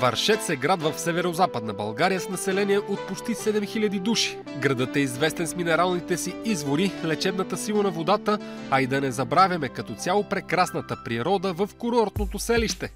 Вършец е град в северо-западна България с население от почти 7000 души. Градът е известен с минералните си извори, лечебната сила на водата, а и да не забравяме като цяло прекрасната природа в курортното селище.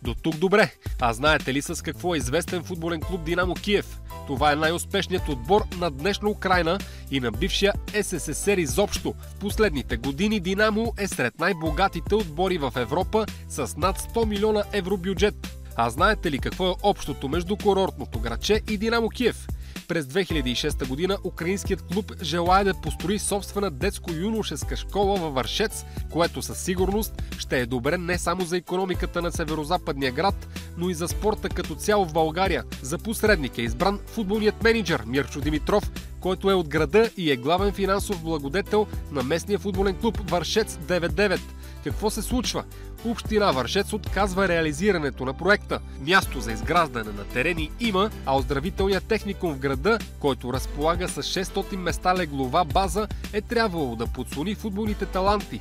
До тук добре. А знаете ли с какво е известен футболен клуб Динамо Киев? Това е най-успешният отбор на днешна Украйна и на бившия СССР изобщо. В последните години Динамо е сред най-богатите отбори в Европа с над 100 милиона евро бюджет. А знаете ли какво е общото между курортното градче и Динамо Киев? През 2006 година украинският клуб желае да построи собствена детско-юношеска школа във Вършец, което със сигурност ще е добре не само за икономиката на северо-западния град, но и за спорта като цяло в България. За посредник е избран футболният мениджър Мирчо Димитров, който е от града и е главен финансов благодетел на местния футболен клуб Вършец 99. Какво се случва? Община Вършец отказва реализирането на проекта. Място за изграждане на терени има, а оздравителният техникум в града, който разполага с 600 места леглова база, е трябвало да подслони футболните таланти.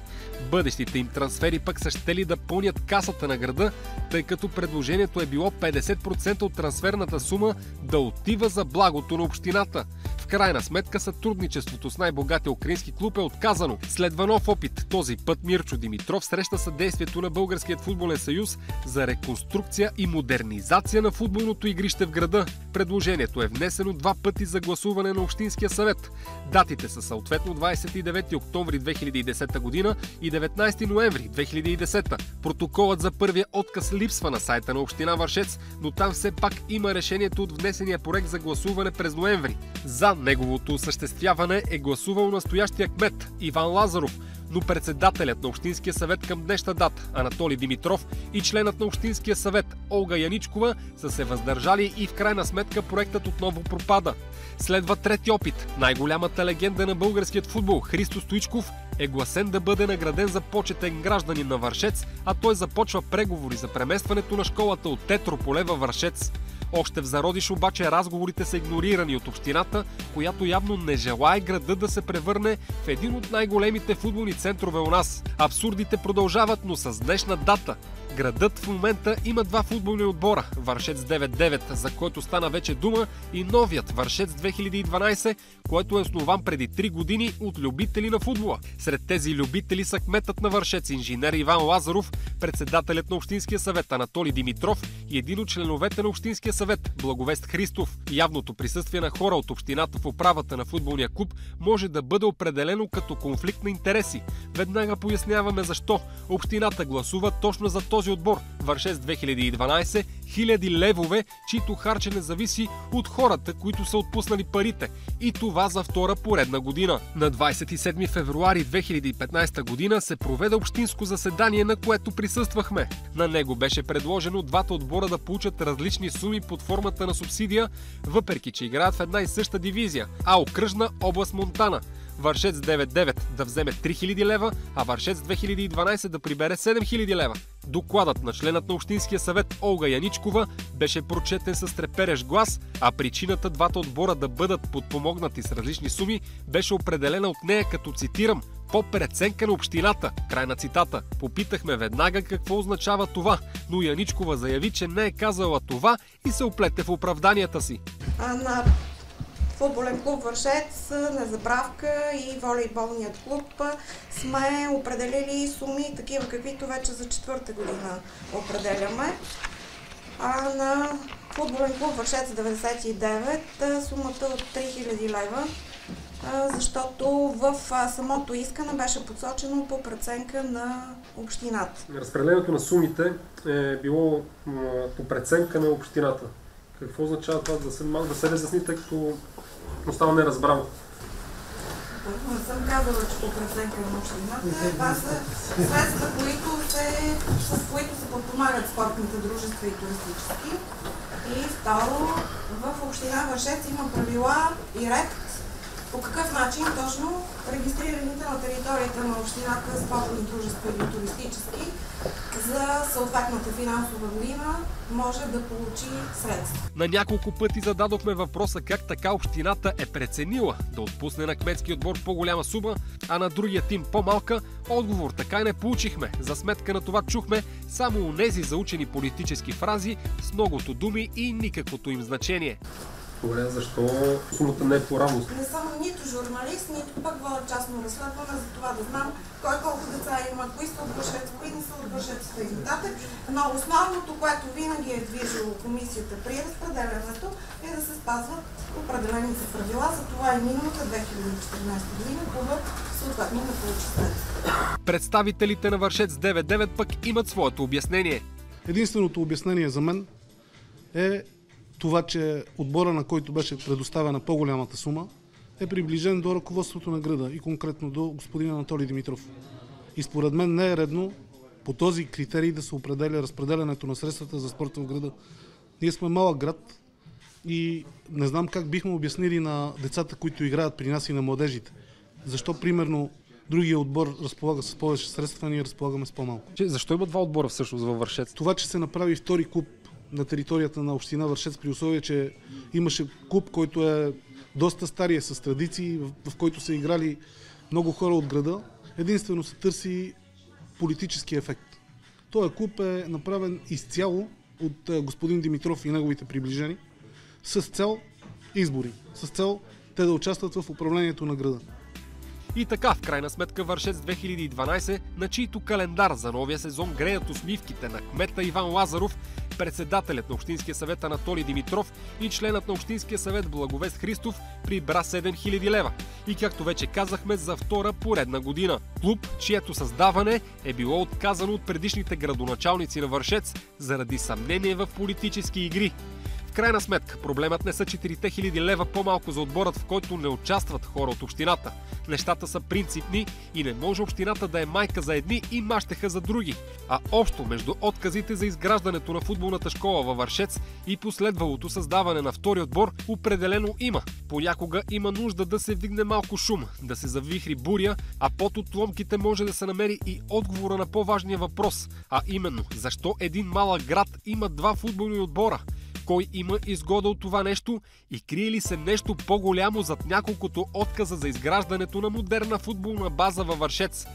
Бъдещите им трансфери пък са щели да пълнят касата на града, тъй като предложението е било 50% от трансферната сума да отива за благото на общината. В крайна сметка сътрудничеството с най-богатия украински клуб е отказано. Следва нов опит. Този път Мирчо Димитров среща съдействието на Българският футболен съюз за реконструкция и модернизация на футболното игрище в града. Предложението е внесено 2 пъти за гласуване на Общинския съвет. Датите са съответно 29 октомври 2010 година и 19 ноември 2010. Протоколът за първия отказ липсва на сайта на Община Вършец, но там все пак има решението от внесения проект за гласуване през ноември. За неговото осъществяване е гласувал настоящия кмет Иван Лазаров, но председателят на Общинския съвет към днешна дата Анатолий Димитров и членът на Общинския съвет Олга Яничкова са се въздържали и в крайна сметка проектът отново пропада. Следва трети опит. Най-голямата легенда на българският футбол Христо Стоичков е гласен да бъде награден за почетен гражданин на Вършец, а той започва преговори за преместването на школата от Етрополе във Вършец. Още в зародиш обаче разговорите са игнорирани от общината, която явно не желае града да се превърне в един от най-големите футболни центрове у нас. Абсурдите продължават, но с днешна дата. Градът в момента има 2 футболни отбора – Вършец 99, за който стана вече дума, и новият Вършец 2012, който е основан преди 3 години от любители на футбола. Сред тези любители са кметът на Вършец инженер Иван Лазаров, председателят на Общинския съвет Анатолий Димитров и един от членовете на Общинския съвет Благовест Христов. Явното присъствие на хора от общината в управата на футболния клуб може да бъде определено като конфликт на интереси. Веднага поясняваме защо. Общината гласува точно за този отбор Вършец 2012, хиляди левове, чието харчене зависи от хората, които са отпуснали парите. И това за втора поредна година. На 27 февруари 2015 година се проведе общинско заседание, на което присъствахме. На него беше предложено 2 отбора да получат различни суми под формата на субсидия, въпреки че играят в една и съща дивизия, а окръжна област Монтана. Вършец 99 да вземе 3000 лева, а Вършец 2012 да прибере 7000 лева. Докладът на членът на Общинския съвет Олга Яничкова беше прочетен с треперещ глас, а причината 2 отбора да бъдат подпомогнати с различни суми беше определена от нея като, цитирам, по преценка на общината. Край на цитата. Попитахме веднага какво означава това, но Яничкова заяви, че не е казала това и се оплете в оправданията си. На футболен клуб Вършец, Незабравка и волейболният клуб сме определили суми, такива каквито вече за 4-та година определяме. А на футболен клуб Вършец 99 сумата от 3000 лева, защото в самото искане беше посочено по преценка на общината. Разпределението на сумите е било по преценка на общината. Какво означава това? Да се разясни, тъй като остава неразбрано. Не съм казала, че по преценка на общината. Това са средства, с които се подпомагат спортните дружества и туристически. И второ, в община Вършец има правила и ред По какъв начин точно регистрираните на територията на общината спортни дружества или туристически за съответната финансова година може да получи средства? На няколко пъти зададохме въпроса как така общината е преценила да отпусне на кметски отбор по-голяма сума, а на другия тим по-малка. Отговор така и не получихме. За сметка на това чухме само онези заучени политически фрази с многото думи и никаквото им значение. Добре, защо сумата не е по-равно? Не съм нито журналист, нито пък водя частно разследване, за това да знам кой колко деца има, кои са от Вършец, кои не са от Вършец и нататък. Но основното, което винаги е движило комисията при разпределянето, е да се спазват определените правила. За това и миналата 2014 година клубът съответно не получи средства. Представителите на Вършец 9-9 пък имат своето обяснение. Единственото обяснение за мен е това, че отбора, на който беше предоставена по-голямата сума, е приближен до ръководството на града и конкретно до господин Анатолий Димитров. И според мен не е редно по този критерий да се определя разпределянето на средствата за спорта в града. Ние сме малък град и не знам как бихме обяснили на децата, които играят при нас и на младежите. Защо, примерно, другия отбор разполага с повече средства, ние разполагаме с по-малко. Защо има два отбора всъщност във Вършец? Това, че се направи втори клуб на територията на община Вършец, при условие, че имаше клуб, който е доста стария с традиции, в който са играли много хора от града, единствено се търси политически ефект. Този клуб е направен изцяло от господин Димитров и неговите приближени с цел избори, с цел те да участват в управлението на града. И така, в крайна сметка Вършец 2012, на чийто календар за новия сезон греят усмивките на кмета Иван Лазаров, председателят на Общинския съвет Анатолий Димитров и членът на Общинския съвет Благовест Христов прибра 7000 лева. И както вече казахме, за втора поредна година. Клуб, чието създаване е било отказано от предишните градоначалници на Вършец заради съмнение в политически игри. В крайна сметка, проблемът не са 4000 лева по-малко за отборът, в който не участват хора от общината. Нещата са принципни и не може общината да е майка за едни и мащеха за други. А общо между отказите за изграждането на футболната школа във Вършец и последвалото създаване на втори отбор определено има. Понякога има нужда да се вдигне малко шум, да се завихри буря, а под отломките може да се намери и отговора на по-важния въпрос, а именно защо един малък град има два футболни отбора? Кой има изгода от това нещо и крие ли се нещо по-голямо зад няколкото отказа за изграждането на модерна футболна база във Вършец?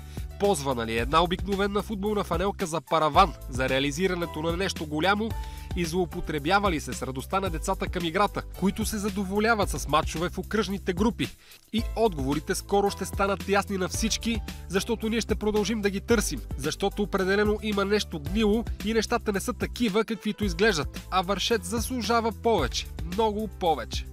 Ползвана ли е една обикновена футболна фанелка за параван за реализирането на нещо голямо и злоупотребява ли се с радостта на децата към играта, които се задоволяват с матчове в окръжните групи? И отговорите скоро ще станат ясни на всички, защото ние ще продължим да ги търсим, защото определено има нещо гнило и нещата не са такива, каквито изглеждат, а Вършец заслужава повече, много повече.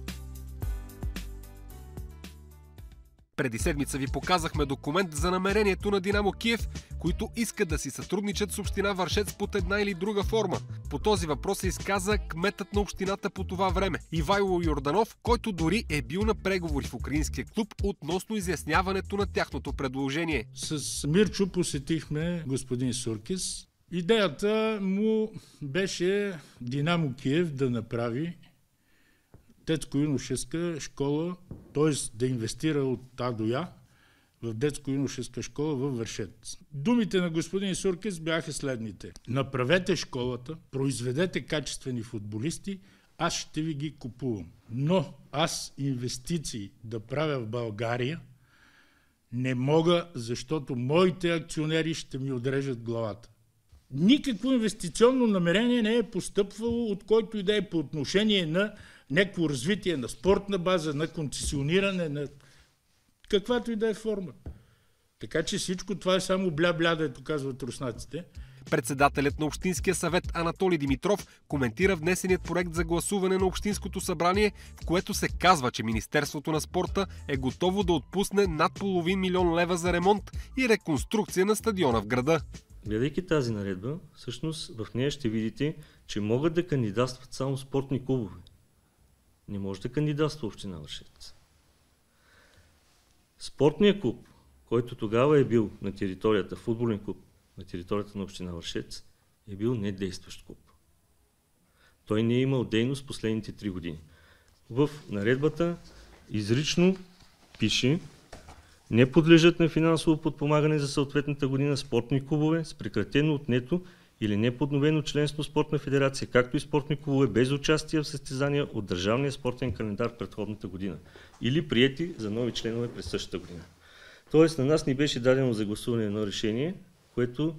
Преди седмица ви показахме документ за намерението на Динамо Киев, които искат да си сътрудничат с община Вършец под една или друга форма. По този въпрос се изказа кметът на общината по това време, Ивайло Йорданов, който дори е бил на преговори в украинския клуб относно изясняването на тяхното предложение. С Мирчо посетихме господин Суркис. Идеята му беше Динамо Киев да направи детско-юношеска школа, т.е. да инвестира от А до Я в детско-юношеска школа във Вършец. Думите на господин Суркис бяха следните. Направете школата, произведете качествени футболисти, аз ще ви ги купувам. Но аз инвестиции да правя в България не мога, защото моите акционери ще ми отрежат главата. Никакво инвестиционно намерение не е постъпвало от който и да е по отношение на някакво развитие на спортна база, на концесиониране, на каквато и да е форма. Така че всичко това е само бля-бля, дето казват руснаците. Председателят на Общинския съвет Анатолий Димитров коментира внесеният проект за гласуване на Общинското събрание, в което се казва, че Министерството на спорта е готово да отпусне над $500 000 лева за ремонт и реконструкция на стадиона в града. Гледайки тази наредба, всъщност в нея ще видите, че могат да кандидатстват само спортни клубове. Не може да кандидатства община Вършец. Спортният клуб, който тогава е бил на територията, футболен клуб на територията на община Вършец, е бил недействащ клуб. Той не е имал дейност последните 3 години. В наредбата изрично пише: не подлежат на финансово подпомагане за съответната година спортни клубове с прекратено, отнето или неподновено членство в спортна федерация, както и спортни клубове без участие в състезания от държавния спортен календар в предходната година или приети за нови членове през същата година. Тоест на нас ни беше дадено за гласуване едно решение, което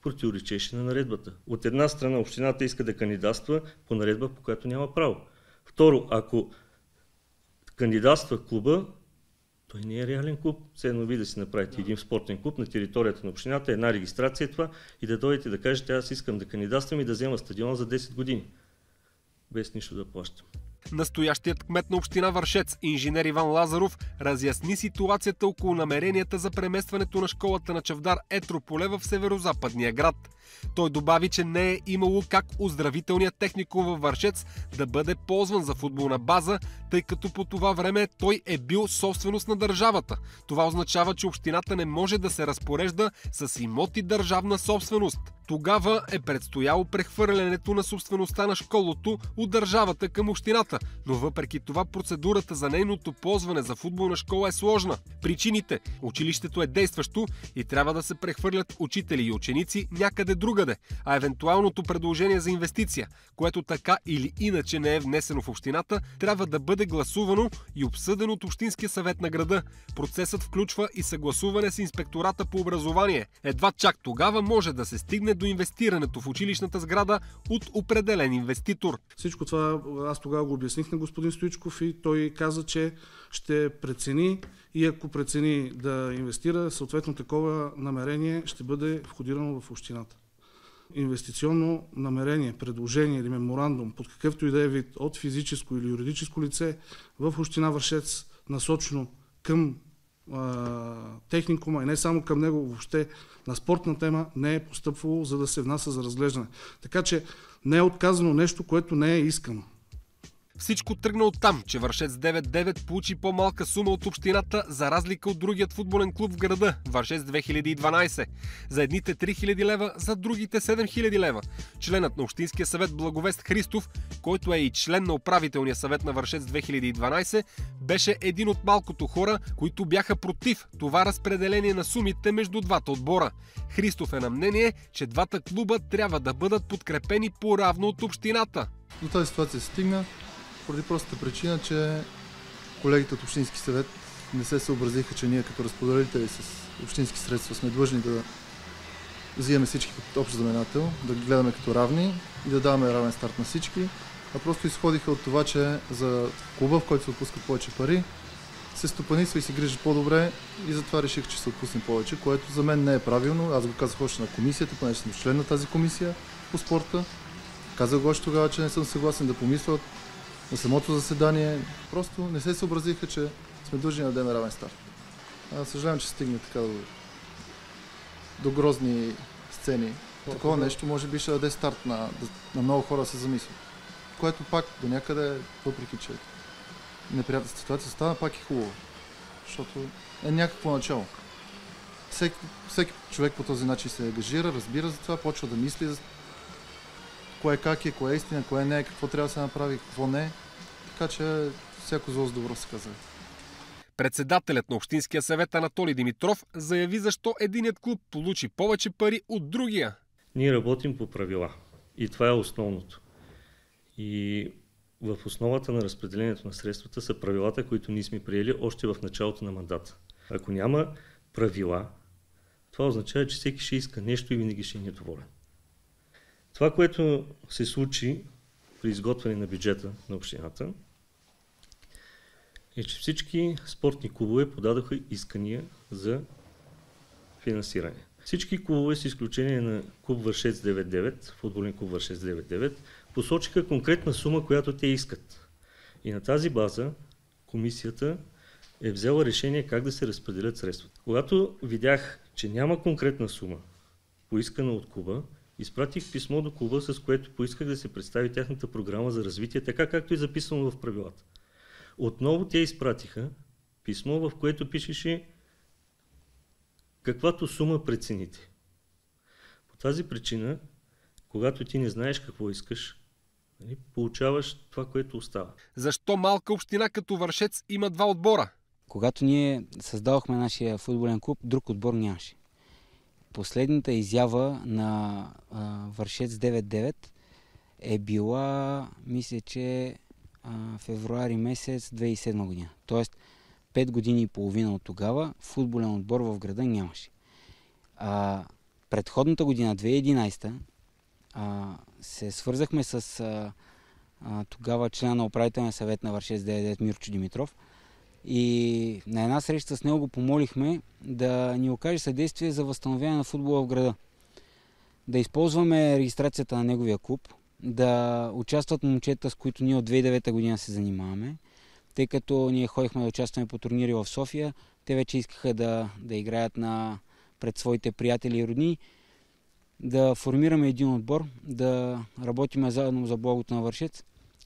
противоречеше на наредбата. От една страна общината иска да кандидатства по наредба, по която няма право. Второ, ако кандидатства клуба, той не е реален клуб. Все едно ви да си направите един спортен клуб на територията на общината, една регистрация това и да дойдете да кажете: аз искам да кандидатствам и да взема стадион за 10 години. Без нищо да плащам. Настоящият кмет на община Вършец, инженер Иван Лазаров, разясни ситуацията около намеренията за преместването на школата на Чавдар Етрополе в северозападния град. Той добави, че не е имало как оздравителният техникум във Вършец да бъде ползван за футболна база, тъй като по това време той е бил собственост на държавата. Това означава, че общината не може да се разпорежда с имоти държавна собственост. Тогава е предстояло прехвърлянето на собствеността на школото от държавата към общината, но въпреки това процедурата за нейното ползване за футболна школа е сложна. Причините: училището е действащо и трябва да се прехвърлят учители и ученици някъде другаде, а евентуалното предложение за инвестиция, което така или иначе не е внесено в общината, трябва да бъде гласувано и обсъдено от Общинския съвет на града. Процесът включва и съгласуване с инспектората по образование. Едва чак тогава може да се стигне до инвестирането в училищната сграда от определен инвеститор. Всичко това аз тогава го обясних на господин Стоичков и той каза, че ще прецени и ако прецени да инвестира, съответно такова намерение ще бъде входирано в общината. Инвестиционно намерение, предложение или меморандум, под какъвто и да е вид, от физическо или юридическо лице в община Вършец, насочено към техникума и не само към него, въобще на спортна тема, не е постъпвало, за да се внася за разглеждане. Така че не е отказано нещо, което не е искано. Всичко тръгна от там, че Вършец 9-9 получи по-малка сума от общината, за разлика от другият футболен клуб в града, Вършец 2012. За едните 3000 лева, за другите 7000 лева. Членът на Общинския съвет Благовест Христов, който е и член на управителния съвет на Вършец 2012, беше един от малкото хора, които бяха против това разпределение на сумите между двата отбора. Христов е на мнение, че двата клуба трябва да бъдат подкрепени по-равно от общината. До тази ситуация се стигна поради простата причина, че колегите от Общински съвет не се съобразиха, че ние като разподелители с общински средства сме длъжни да взимаме всички като общ знаменател, да ги гледаме като равни и да даваме равен старт на всички, а просто изходиха от това, че за клуба, в който се отпускат повече пари, се стопанисва и се грижи по-добре и затова реших, че се отпусне повече, което за мен не е правилно. Аз го казах още на комисията, понеже съм член на тази комисия по спорта. Казах го още тогава, че не съм съгласен да помисля на самото заседание. Просто не се съобразиха, че сме длъжни да дадем равен старт. Съжалявам, че стигне така до грозни сцени. Такова нещо може би ще даде старт на много хора да се замислят. Което пак до някъде, въпреки че неприятна ситуация стана, пак е хубаво. Защото е някакво начало. Всеки човек по този начин се ангажира, разбира за това, почва да мисли за кое как е, кое е истина, кое не е, какво трябва да се направи, какво не е. Така че всяко зло с добро се казва. Председателят на Общинския съвет Анатолий Димитров заяви защо единият клуб получи повече пари от другия. Ние работим по правила и това е основното. И в основата на разпределението на средствата са правилата, които ние сме приели още в началото на мандата. Ако няма правила, това означава, че всеки ще иска нещо и винаги ще е недоволен. Това, което се случи при изготвяне на бюджета на общината, е, че всички спортни клубове подадоха искания за финансиране. Всички клубове, с изключение на клуб Вършец 9-9, футболен клуб Вършец 9-9, посочиха конкретна сума, която те искат. И на тази база комисията е взела решение как да се разпределят средствата. Когато видях, че няма конкретна сума поискана от клуба, изпратих писмо до клуба, с което поисках да се представи тяхната програма за развитие, така както е записано в правилата. Отново те изпратиха писмо, в което пишеше каквато сума прецените. По тази причина, когато ти не знаеш какво искаш, получаваш това, което остава. Защо малка община като Вършец има два отбора? Когато ние създавахме нашия футболен клуб, друг отбор нямаше. Последната изява на Вършец 9-9 е била, мисля, че февруари месец 2007 година. Тоест 5 години и половина от тогава футболен отбор в града нямаше. Предходната година, 2011, се свързахме с тогава члена на управителния съвет на Вършец 9-9 Мирчо Димитров и на една среща с него го помолихме да ни окаже съдействие за възстановяване на футбола в града. Да използваме регистрацията на неговия клуб, да участват момчета, с които ние от 2009 година се занимаваме, тъй като ние ходихме да участваме по турнири в София, те вече искаха да играят пред своите приятели и родни, да формираме един отбор, да работим заедно за благото на Вършец,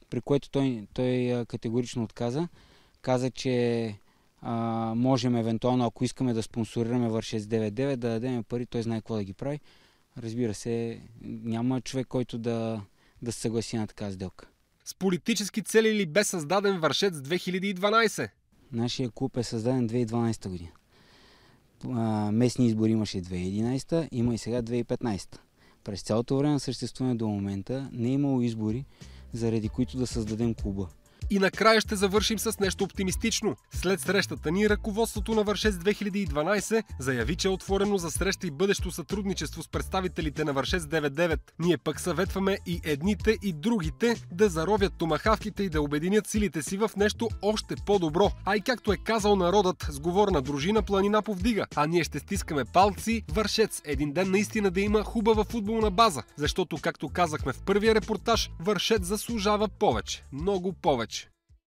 при което той категорично отказа. Каза, че можем евентуално, ако искаме да спонсорираме Вършец 9-9, да дадем пари, той знае какво да ги прави. Разбира се, няма човек, който да се съгласи на така сделка. С политически цели ли бе създаден Вършец 2012? Нашия клуб е създаден 2012 година. Местни избори имаше 2011, има и сега 2015. През цялото време на съществуване до момента не е имало избори, заради които да създадем клуба. И накрая ще завършим с нещо оптимистично. След срещата ни, ръководството на Вършец 2012 заяви, че е отворено за среща и бъдещо сътрудничество с представителите на Вършец 9-9. Ние пък съветваме и едните и другите да заровят томахавките и да обединят силите си в нещо още по-добро. А и както е казал народът, сговорна дружина планина повдига. А ние ще стискаме палци Вършец един ден наистина да има хубава футболна база. Защото, както казахме в първия репортаж, Вършец заслужава повече. Много повече.